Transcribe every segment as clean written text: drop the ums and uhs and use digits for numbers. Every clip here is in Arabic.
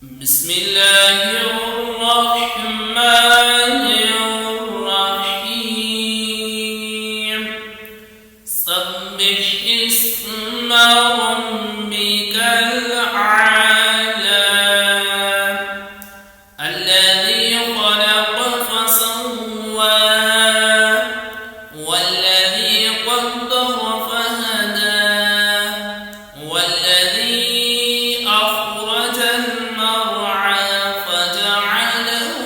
بسم الله الرحمن الرحيم سبح اسم ربك الأعلى الذي خلق فسوى والذي قدر فهدى والذي أخرج المرعى فجعله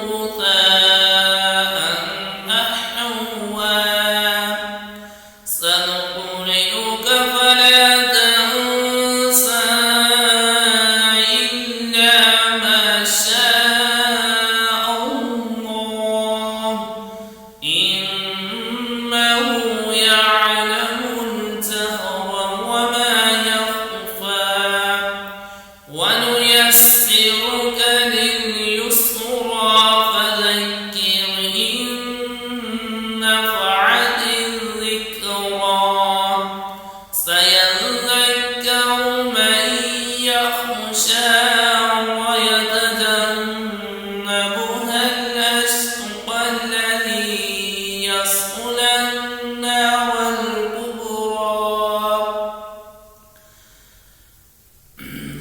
غثاء أحوى سنقرئك فلا تنسى إلا ما شاء الله إنه يعلم الجهر وما يخفى ونيسرك لليسرى فذكر إن نفعت الذكرى سيذكر من يخشى ويتجنبها الأشقى الذي يصلى النار الكبرى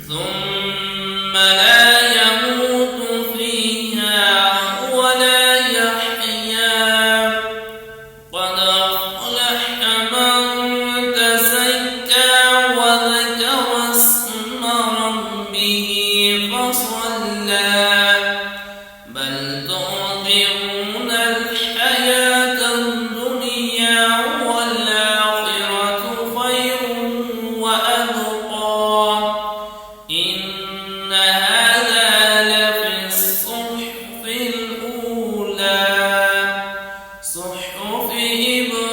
ثم لا يموت فيها ولا يحيا قد أفلح من تزكى وذكر اسم ربه فصلى بل تؤثرون الحياة الدنيا والآخرة خير وأبقى إن هذا لفي الصحف الأولى صحف إبراهيم